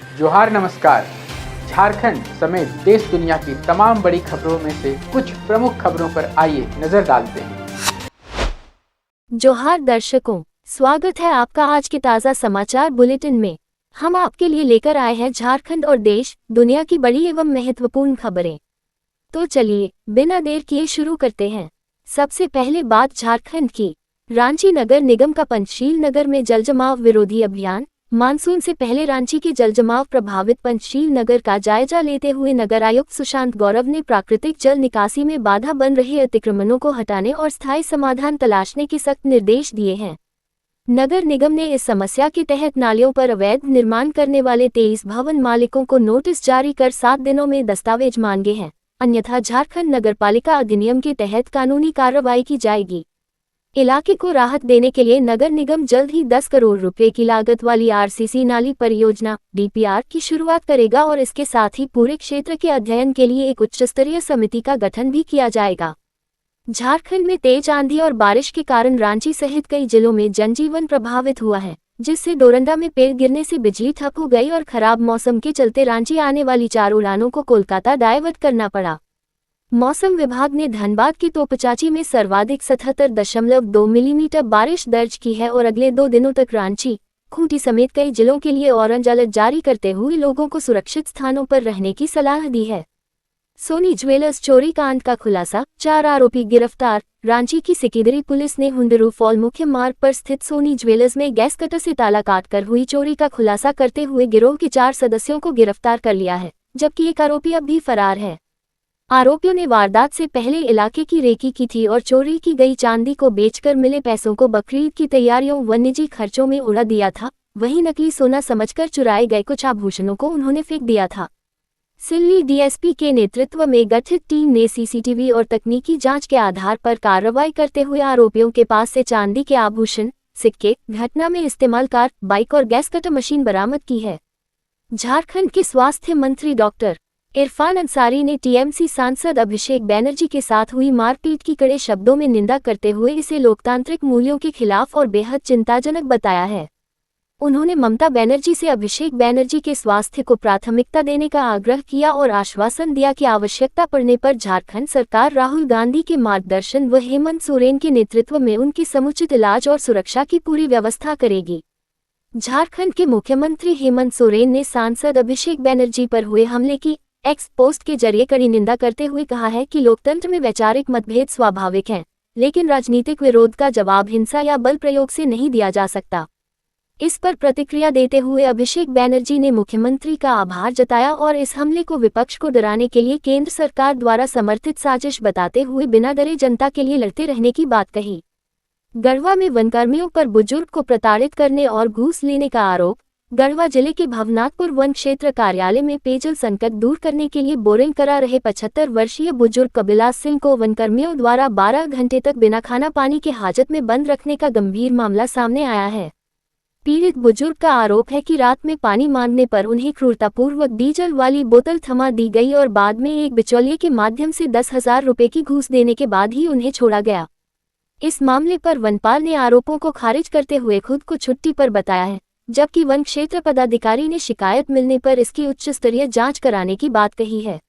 जोहार नमस्कार। झारखंड समेत देश दुनिया की तमाम बड़ी खबरों में से कुछ प्रमुख खबरों पर आइए नजर डालते हैं। जोहार दर्शकों, स्वागत है आपका आज के ताज़ा समाचार बुलेटिन में। हम आपके लिए लेकर आए हैं झारखंड और देश दुनिया की बड़ी एवं महत्वपूर्ण खबरें। तो चलिए बिना देर किए शुरू करते हैं। सबसे पहले बात झारखंड की। रांची नगर निगम का पंचशील नगर में जलजमाव विरोधी अभियान। मानसून से पहले रांची के जलजमाव प्रभावित पंचशील नगर का जायजा लेते हुए नगर आयुक्त सुशांत गौरव ने प्राकृतिक जल निकासी में बाधा बन रहे अतिक्रमणों को हटाने और स्थायी समाधान तलाशने के सख्त निर्देश दिए हैं। नगर निगम ने इस समस्या के तहत नालियों पर अवैध निर्माण करने वाले 23 भवन मालिकों को नोटिस जारी कर 7 दिनों में दस्तावेज मांगे हैं, अन्यथा झारखंड नगरपालिका अधिनियम के तहत कानूनी कार्रवाई की जाएगी। इलाके को राहत देने के लिए नगर निगम जल्द ही 10 करोड़ रुपए की लागत वाली आरसीसी नाली परियोजना डीपीआर की शुरुआत करेगा और इसके साथ ही पूरे क्षेत्र के अध्ययन के लिए एक उच्चस्तरीय समिति का गठन भी किया जाएगा। झारखंड में तेज आंधी और बारिश के कारण रांची सहित कई जिलों में जनजीवन प्रभावित हुआ है, जिससे डोरंडा में पेड़ गिरने से बिजली ठप हो गई और खराब मौसम के चलते रांची आने वाली 4 उड़ानों को कोलकाता डायवर्ट करना पड़ा। मौसम विभाग ने धनबाद की तोपचाची में सर्वाधिक 77.2 मिलीमीटर बारिश दर्ज की है और अगले 2 दिनों तक रांची, खूंटी समेत कई जिलों के लिए ऑरेंज अलर्ट जारी करते हुए लोगों को सुरक्षित स्थानों पर रहने की सलाह दी है। सोनी ज्वेलर्स चोरी कांड का खुलासा, 4 आरोपी गिरफ्तार। रांची की सिकिदरी पुलिस ने हुंडरू फॉल मुख्य मार्ग पर स्थित सोनी ज्वेलर्स में गैस कटर से ताला काटकर हुई चोरी का खुलासा करते हुए गिरोह के 4 सदस्यों को गिरफ्तार कर लिया है, जबकि एक आरोपी अब भी फरार है। आरोपियों ने वारदात से पहले इलाके की रेकी की थी और चोरी की गई चांदी को बेचकर मिले पैसों को बकरीद की तैयारियों व निजी खर्चों में उड़ा दिया था। वहीं नकली सोना समझकर चुराए गए कुछ आभूषणों को उन्होंने फेंक दिया था। सिल्ली डीएसपी के नेतृत्व में गठित टीम ने सीसीटीवी और तकनीकी जांच के आधार पर कार्रवाई करते हुए आरोपियों के पास से चांदी के आभूषण, सिक्के, घटना में इस्तेमाल कार, बाइक और गैस कटर मशीन बरामद की है। झारखंड के स्वास्थ्य मंत्री डॉक्टर इरफान अंसारी ने टीएमसी सांसद अभिषेक बैनर्जी के साथ हुई मारपीट की कड़े शब्दों में निंदा करते हुए इसे लोकतांत्रिक मूल्यों के खिलाफ और बेहद चिंताजनक बताया है। उन्होंने ममता बनर्जी से अभिषेक बैनर्जी के स्वास्थ्य को प्राथमिकता देने का आग्रह किया और आश्वासन दिया कि आवश्यकता पड़ने पर झारखंड सरकार राहुल गांधी के मार्गदर्शन व हेमंत सोरेन के नेतृत्व में उनकी समुचित इलाज और सुरक्षा की पूरी व्यवस्था करेगी। झारखंड के मुख्यमंत्री हेमंत सोरेन ने सांसद अभिषेक बैनर्जी पर हुए हमले की एक्स पोस्ट के जरिए कड़ी निंदा करते हुए कहा है कि लोकतंत्र में वैचारिक मतभेद स्वाभाविक हैं, लेकिन राजनीतिक विरोध का जवाब हिंसा या बल प्रयोग से नहीं दिया जा सकता। इस पर प्रतिक्रिया देते हुए अभिषेक बैनर्जी ने मुख्यमंत्री का आभार जताया और इस हमले को विपक्ष को डराने के लिए केंद्र सरकार द्वारा समर्थित साजिश बताते हुए बिना डरे जनता के लिए लड़ते रहने की बात कही। गढ़वा में वनकर्मियों पर बुजुर्ग को प्रताड़ित करने और घूस लेने का आरोप। गढ़वा जिले के भवनाथपुर वन क्षेत्र कार्यालय में पेयजल संकट दूर करने के लिए बोरिंग करा रहे 75 वर्षीय बुजुर्ग कबिलास सिंह को वनकर्मियों द्वारा 12 घंटे तक बिना खाना पानी के हाजत में बंद रखने का गंभीर मामला सामने आया है। पीड़ित बुजुर्ग का आरोप है कि रात में पानी मांगने पर उन्हें क्रूरतापूर्वक डीजल वाली बोतल थमा दी गई और बाद में एक बिचौलिए के माध्यम से 10,000 रुपये की घूस देने के बाद ही उन्हें छोड़ा गया। इस मामले पर वनपाल ने आरोपों को खारिज करते हुए खुद को छुट्टी पर बताया है, जबकि वन क्षेत्र पदाधिकारी ने शिकायत मिलने पर इसकी उच्च स्तरीय जांच कराने की बात कही है।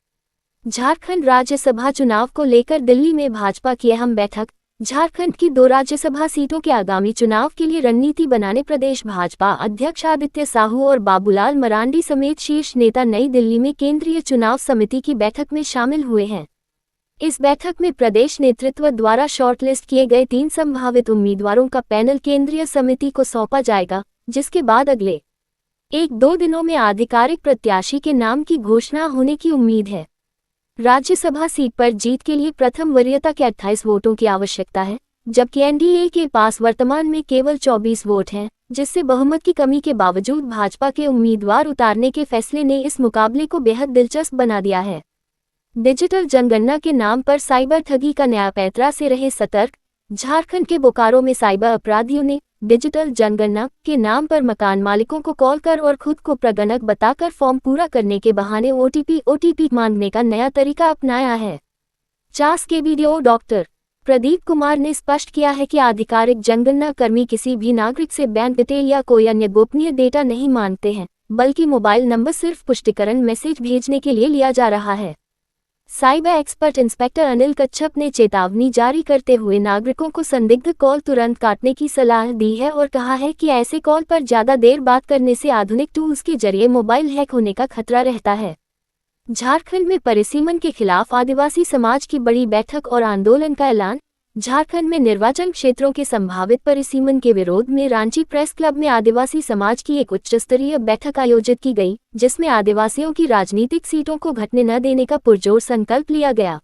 झारखंड राज्यसभा चुनाव को लेकर दिल्ली में भाजपा की अहम बैठक। झारखंड की 2 राज्यसभा सीटों के आगामी चुनाव के लिए रणनीति बनाने प्रदेश भाजपा अध्यक्ष आदित्य साहू और बाबूलाल मरांडी समेत शीर्ष नेता नई दिल्ली में केंद्रीय चुनाव समिति की बैठक में शामिल हुए हैं। इस बैठक में प्रदेश नेतृत्व द्वारा शॉर्टलिस्ट किए गए 3 संभावित उम्मीदवारों का पैनल केंद्रीय समिति को सौंपा जाएगा, जिसके बाद अगले 1-2 दिनों में आधिकारिक प्रत्याशी के नाम की घोषणा होने की उम्मीद है। राज्यसभा सीट पर जीत के लिए प्रथम वरीयता के 28 वोटों की आवश्यकता है, जबकि एनडीए के पास वर्तमान में केवल 24 वोट हैं, जिससे बहुमत की कमी के बावजूद भाजपा के उम्मीदवार उतारने के फैसले ने इस मुकाबले को बेहद दिलचस्प बना दिया है। डिजिटल जनगणना के नाम पर साइबर ठगी का नया पैंतरा से रहे सतर्क। झारखंड के बोकारो में साइबर अपराधियों ने डिजिटल जनगणना के नाम पर मकान मालिकों को कॉल कर और खुद को प्रगणक बताकर फॉर्म पूरा करने के बहाने ओटीपी मांगने का नया तरीका अपनाया है। चास के वीडियो डॉक्टर प्रदीप कुमार ने स्पष्ट किया है कि आधिकारिक जनगणना कर्मी किसी भी नागरिक से बैंक डिटेल या कोई अन्य गोपनीय डेटा नहीं मांगते हैं, बल्कि मोबाइल नंबर सिर्फ पुष्टिकरण मैसेज भेजने के लिए लिया जा रहा है। साइबर एक्सपर्ट इंस्पेक्टर अनिल कच्छप ने चेतावनी जारी करते हुए नागरिकों को संदिग्ध कॉल तुरंत काटने की सलाह दी है और कहा है कि ऐसे कॉल पर ज्यादा देर बात करने से आधुनिक टूल्स के जरिए मोबाइल हैक होने का खतरा रहता है। झारखंड में परिसीमन के खिलाफ आदिवासी समाज की बड़ी बैठक और आंदोलन का ऐलान। झारखंड में निर्वाचन क्षेत्रों के संभावित परिसीमन के विरोध में रांची प्रेस क्लब में आदिवासी समाज की एक उच्च स्तरीय बैठक आयोजित की गई, जिसमें आदिवासियों की राजनीतिक सीटों को घटने न देने का पुरजोर संकल्प लिया गया।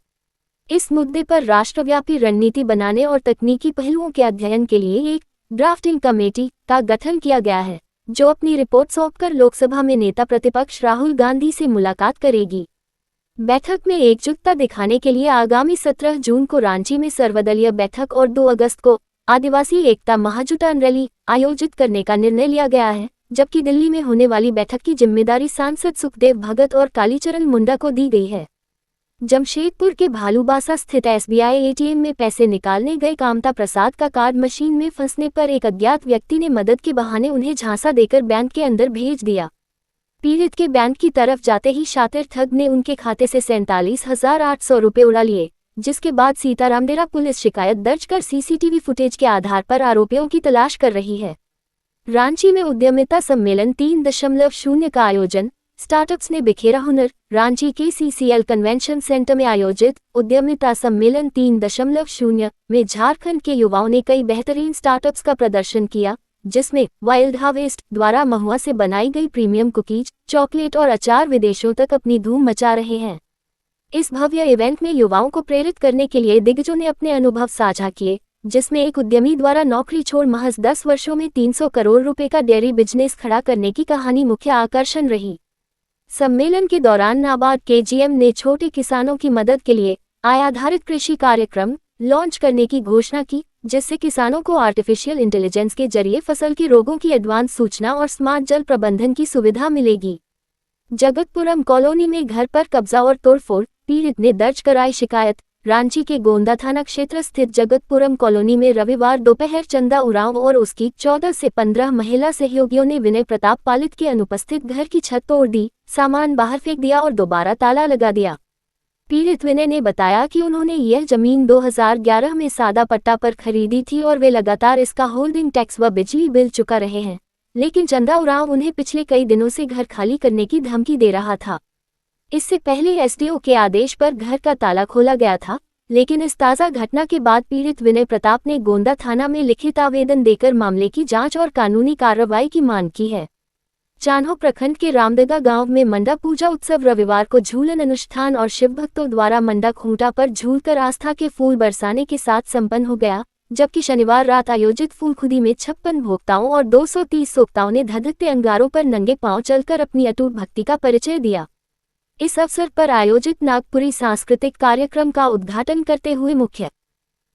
इस मुद्दे पर राष्ट्रव्यापी रणनीति बनाने और तकनीकी पहलुओं के अध्ययन के लिए एक ड्राफ्टिंग कमेटी का गठन किया गया है, जो अपनी रिपोर्ट सौंपकर लोकसभा में नेता प्रतिपक्ष राहुल गांधी से मुलाकात करेगी। बैठक में एकजुटता दिखाने के लिए आगामी 17 जून को रांची में सर्वदलीय बैठक और 2 अगस्त को आदिवासी एकता महाजुटान रैली आयोजित करने का निर्णय लिया गया है, जबकि दिल्ली में होने वाली बैठक की जिम्मेदारी सांसद सुखदेव भगत और कालीचरण मुंडा को दी गई है। जमशेदपुर के भालूबासा स्थित SBI ATM में पैसे निकालने गए कामता प्रसाद का कार्ड मशीन में फंसने पर एक अज्ञात व्यक्ति ने मदद के बहाने उन्हें झांसा देकर बैंक के अंदर भेज दिया। पीड़ित के बैंक की तरफ जाते ही शातिर ठग ने उनके खाते से 47,800 रुपये उड़ा लिए, जिसके बाद सीतारामडेरा पुलिस शिकायत दर्ज कर CCTV फुटेज के आधार पर आरोपियों की तलाश कर रही है। रांची में उद्यमिता सम्मेलन 3.0 का आयोजन। स्टार्टअप्स ने बिखेरा हुनर। रांची के CCL कन्वेंशन सेंटर में आयोजित उद्यमिता सम्मेलन 3.0 में झारखंड के युवाओं ने कई बेहतरीन स्टार्टअप्स का प्रदर्शन किया, जिसमें वाइल्ड हार्वेस्ट द्वारा महुआ से बनाई गई प्रीमियम कुकीज, चॉकलेट और अचार विदेशों तक अपनी धूम मचा रहे हैं। इस भव्य इवेंट में युवाओं को प्रेरित करने के लिए दिग्गजों ने अपने अनुभव साझा किए, जिसमें एक उद्यमी द्वारा नौकरी छोड़ महज 10 वर्षों में 300 करोड़ रुपए का डेयरी बिजनेस खड़ा करने की कहानी मुख्य आकर्षण रही। सम्मेलन के दौरान नाबार्ड KGM ने छोटे किसानों की मदद के लिए आय आधारित कृषि कार्यक्रम लॉन्च करने की घोषणा की, जिससे किसानों को आर्टिफिशियल इंटेलिजेंस के जरिए फसल के रोगों की एडवांस सूचना और स्मार्ट जल प्रबंधन की सुविधा मिलेगी। जगतपुरम कॉलोनी में घर पर कब्जा और तोड़फोड़, पीड़ित ने दर्ज कराई शिकायत। रांची के गोंदा थाना क्षेत्र स्थित जगतपुरम कॉलोनी में रविवार दोपहर चंदा उरांव और उसकी 14 से 15 महिला सहयोगियों ने विनय प्रताप पालित के अनुपस्थित घर की छत तोड़ दी, सामान बाहर फेंक दिया और दोबारा ताला लगा दिया। पीड़ित विनय ने बताया कि उन्होंने यह जमीन 2011 में सादा पट्टा पर खरीदी थी और वे लगातार इसका होल्डिंग टैक्स व बिजली बिल चुका रहे हैं, लेकिन चंदा उरांव उन्हें पिछले कई दिनों से घर खाली करने की धमकी दे रहा था। इससे पहले SDO के आदेश पर घर का ताला खोला गया था, लेकिन इस ताज़ा घटना के बाद पीड़ित विनय प्रताप ने गोंदा थाना में लिखित आवेदन देकर मामले की जांच और कानूनी कार्रवाई की मांग की है। चान्हो प्रखंड के रामदगा गांव में मंडा पूजा उत्सव रविवार को झूलन अनुष्ठान और शिव भक्तों द्वारा मंडा खूंटा पर झूलकर आस्था के फूल बरसाने के साथ संपन्न हो गया, जबकि शनिवार रात आयोजित फूलखुदी में 56 भोक्ताओं और 230 सोक्ताओं ने धधकते अंगारों पर नंगे पांव चलकर अपनी अटूट भक्ति का परिचय दिया। इस अवसर पर आयोजित नागपुरी सांस्कृतिक कार्यक्रम का उद्घाटन करते हुए मुख्य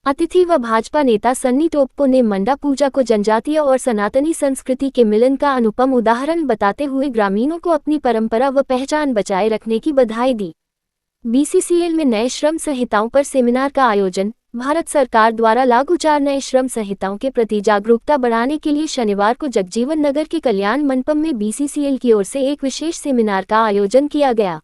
अतिथि व भाजपा नेता सन्नी टोप्पो ने मंडा पूजा को जनजातीय और सनातनी संस्कृति के मिलन का अनुपम उदाहरण बताते हुए ग्रामीणों को अपनी परंपरा व पहचान बचाए रखने की बधाई दी। BCCL में नए श्रम संहिताओं पर सेमिनार का आयोजन। भारत सरकार द्वारा लागू 4 नए श्रम संहिताओं के प्रति जागरूकता बढ़ाने के लिए शनिवार को जगजीवन नगर के कल्याण मंडपम में BCCL की ओर से एक विशेष सेमिनार का आयोजन किया गया।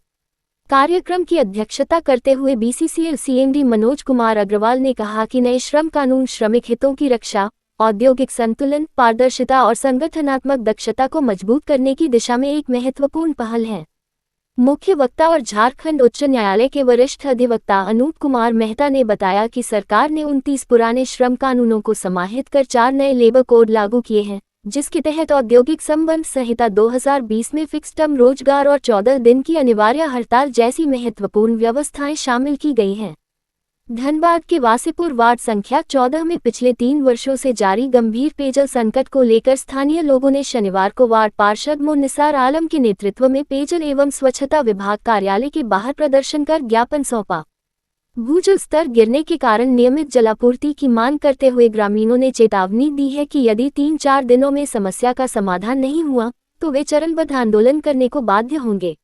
कार्यक्रम की अध्यक्षता करते हुए BCCL CMD मनोज कुमार अग्रवाल ने कहा कि नए श्रम कानून श्रमिक हितों की रक्षा, औद्योगिक संतुलन, पारदर्शिता और संगठनात्मक दक्षता को मजबूत करने की दिशा में एक महत्वपूर्ण पहल है। मुख्य वक्ता और झारखंड उच्च न्यायालय के वरिष्ठ अधिवक्ता अनूप कुमार मेहता ने बताया कि सरकार ने 29 पुराने श्रम कानूनों को समाहित कर 4 नए लेबर कोड लागू किए हैं, जिसके तहत औद्योगिक संबंध संहिता 2020 में फिक्स टर्म रोजगार और 14 दिन की अनिवार्य हड़ताल जैसी महत्वपूर्ण व्यवस्थाएं शामिल की गई हैं। धनबाद के वासीपुर वार्ड संख्या 14 में पिछले 3 वर्षों से जारी गंभीर पेयजल संकट को लेकर स्थानीय लोगों ने शनिवार को वार्ड पार्षद मुन्निसार आलम के नेतृत्व में पेयजल एवं स्वच्छता विभाग कार्यालय के बाहर प्रदर्शन कर ज्ञापन सौंपा। भूजल स्तर गिरने के कारण नियमित जलापूर्ति की मांग करते हुए ग्रामीणों ने चेतावनी दी है कि यदि 3-4 दिनों में समस्या का समाधान नहीं हुआ तो वे चरणबद्ध आंदोलन करने को बाध्य होंगे।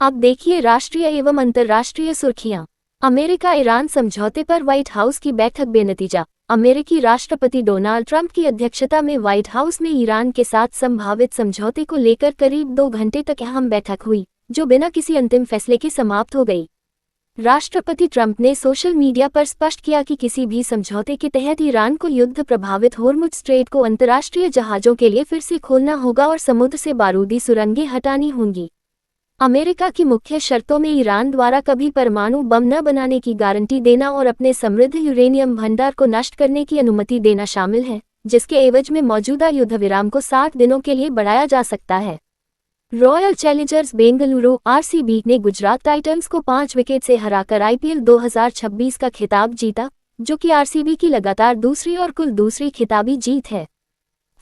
अब देखिए राष्ट्रीय एवं अंतर्राष्ट्रीय सुर्खियां। अमेरिका ईरान समझौते पर व्हाइट हाउस की बैठक बेनतीजा। अमेरिकी राष्ट्रपति डोनाल्ड ट्रंप की अध्यक्षता में व्हाइट हाउस में ईरान के साथ संभावित समझौते को लेकर करीब 2 घंटे तक अहम बैठक हुई, जो बिना किसी अंतिम फैसले के समाप्त हो गई। राष्ट्रपति ट्रंप ने सोशल मीडिया पर स्पष्ट किया कि किसी भी समझौते के तहत ईरान को युद्ध प्रभावित होर्मुज स्ट्रेट को अंतर्राष्ट्रीय जहाजों के लिए फिर से खोलना होगा और समुद्र से बारूदी सुरंगें हटानी होंगी। अमेरिका की मुख्य शर्तों में ईरान द्वारा कभी परमाणु बम न बनाने की गारंटी देना और अपने समृद्ध यूरेनियम भंडार को नष्ट करने की अनुमति देना शामिल है, जिसके एवज में मौजूदा युद्ध विराम को 60 दिनों के लिए बढ़ाया जा सकता है। रॉयल चैलेंजर्स बेंगलुरु आरसीबी ने गुजरात टाइटंस को 5 विकेट से हराकर आईपीएल 2026 का खिताब जीता, जो कि आरसीबी की लगातार दूसरी और कुल दूसरी खिताबी जीत है।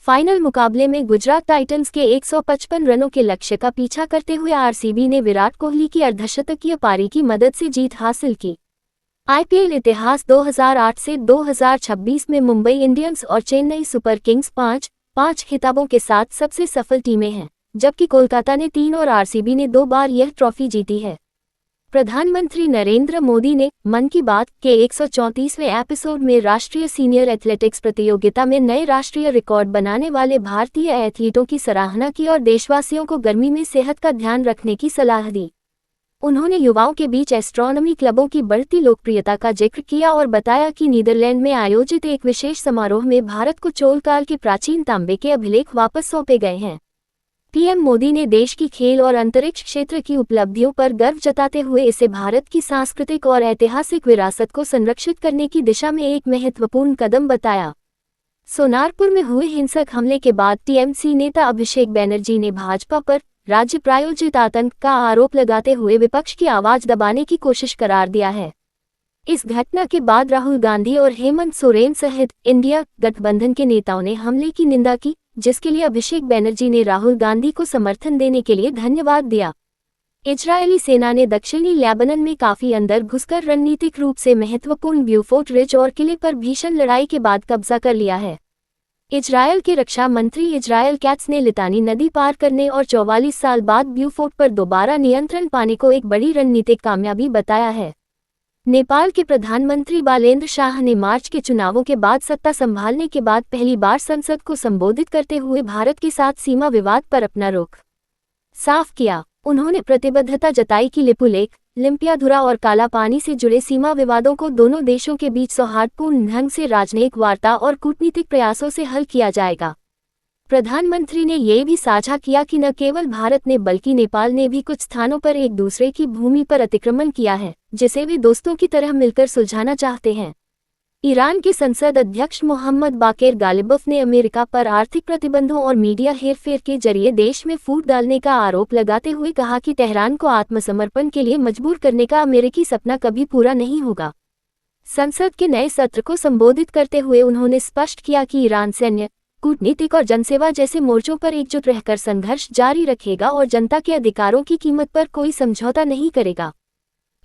फाइनल मुकाबले में गुजरात टाइटंस के 155 रनों के लक्ष्य का पीछा करते हुए आरसीबी ने विराट कोहली की अर्धशतकीय पारी की मदद से जीत हासिल की। आईपीएल इतिहास 2008 से 2026 में मुंबई इंडियंस और चेन्नई सुपर किंग्स 5 खिताबों के साथ सबसे सफल टीमें हैं, जबकि कोलकाता ने 3 और आरसीबी ने 2 बार यह ट्रॉफी जीती है। प्रधानमंत्री नरेंद्र मोदी ने मन की बात के 134वें एपिसोड में राष्ट्रीय सीनियर एथलेटिक्स प्रतियोगिता में नए राष्ट्रीय रिकॉर्ड बनाने वाले भारतीय एथलीटों की सराहना की और देशवासियों को गर्मी में सेहत का ध्यान रखने की सलाह दी। उन्होंने युवाओं के बीच एस्ट्रोनॉमी क्लबों की बढ़ती लोकप्रियता का जिक्र किया और बताया कि नीदरलैंड में आयोजित एक विशेष समारोह में भारत को चोलकाल के प्राचीन तांबे के अभिलेख वापस सौंपे गए हैं। पीएम मोदी ने देश की खेल और अंतरिक्ष क्षेत्र की उपलब्धियों पर गर्व जताते हुए इसे भारत की सांस्कृतिक और ऐतिहासिक विरासत को संरक्षित करने की दिशा में एक महत्वपूर्ण कदम बताया। सोनारपुर में हुए हिंसक हमले के बाद टीएमसी नेता अभिषेक बैनर्जी ने भाजपा पर राज्य प्रायोजित आतंक का आरोप लगाते हुए विपक्ष की आवाज दबाने की कोशिश करार दिया है। इस घटना के बाद राहुल गांधी और हेमंत सोरेन सहित इंडिया गठबंधन के नेताओं ने हमले की निंदा की, जिसके लिए अभिषेक बैनर्जी ने राहुल गांधी को समर्थन देने के लिए धन्यवाद दिया। इजरायली सेना ने दक्षिणी लेबनान में काफी अंदर घुसकर रणनीतिक रूप से महत्वपूर्ण ब्यूफोर्ट रिज और किले पर भीषण लड़ाई के बाद कब्जा कर लिया है। इजरायल के रक्षा मंत्री इजरायल कैट्स ने लितानी नदी पार करने और 44 साल बाद ब्यूफोर्ट पर दोबारा नियंत्रण पाने को एक बड़ी रणनीतिक कामयाबी बताया है। नेपाल के प्रधानमंत्री बालेंद्र शाह ने मार्च के चुनावों के बाद सत्ता संभालने के बाद पहली बार संसद को संबोधित करते हुए भारत के साथ सीमा विवाद पर अपना रुख साफ किया। उन्होंने प्रतिबद्धता जताई कि लिपुलेख, लिम्पियाधुरा और काला पानी से जुड़े सीमा विवादों को दोनों देशों के बीच सौहार्दपूर्ण ढंग से राजनयिक वार्ता और कूटनीतिक प्रयासों से हल किया जाएगा। प्रधानमंत्री ने ये भी साझा किया कि न केवल भारत ने बल्कि नेपाल ने भी कुछ स्थानों पर एक दूसरे की भूमि पर अतिक्रमण किया है, जिसे वे दोस्तों की तरह मिलकर सुलझाना चाहते हैं। ईरान के संसद अध्यक्ष मोहम्मद बाकेर गालिबफ ने अमेरिका पर आर्थिक प्रतिबंधों और मीडिया हेरफेर के जरिए देश में फूट डालने का आरोप लगाते हुए कहा कि तेहरान को आत्मसमर्पण के लिए मजबूर करने का अमेरिकी सपना कभी पूरा नहीं होगा। संसद के नए सत्र को संबोधित करते हुए उन्होंने स्पष्ट किया कि ईरान सैन्य, कूटनीतिक और जनसेवा जैसे मोर्चों पर एकजुट रहकर संघर्ष जारी रखेगा और जनता के अधिकारों की कीमत पर कोई समझौता नहीं करेगा।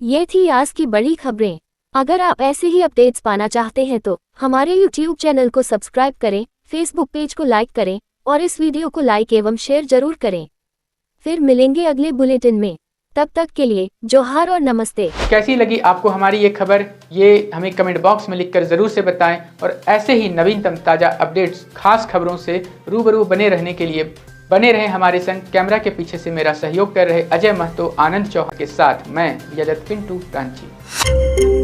ये थी आज की बड़ी खबरें। अगर आप ऐसे ही अपडेट्स पाना चाहते हैं तो हमारे YouTube चैनल को सब्सक्राइब करें, Facebook पेज को लाइक करें और इस वीडियो को लाइक एवं शेयर जरूर करें। फिर मिलेंगे अगले बुलेटिन में, तब तक के लिए जोहार और नमस्ते। कैसी लगी आपको हमारी ये खबर, ये हमें कमेंट बॉक्स में लिखकर जरूर से बताएं और ऐसे ही नवीनतम ताज़ा अपडेट्स, खास खबरों से रूबरू बने रहने के लिए बने रहें हमारे संग। कैमरा के पीछे से मेरा सहयोग कर रहे अजय महतो, आनंद चौहान के साथ मैं यजत पिंटू रांची।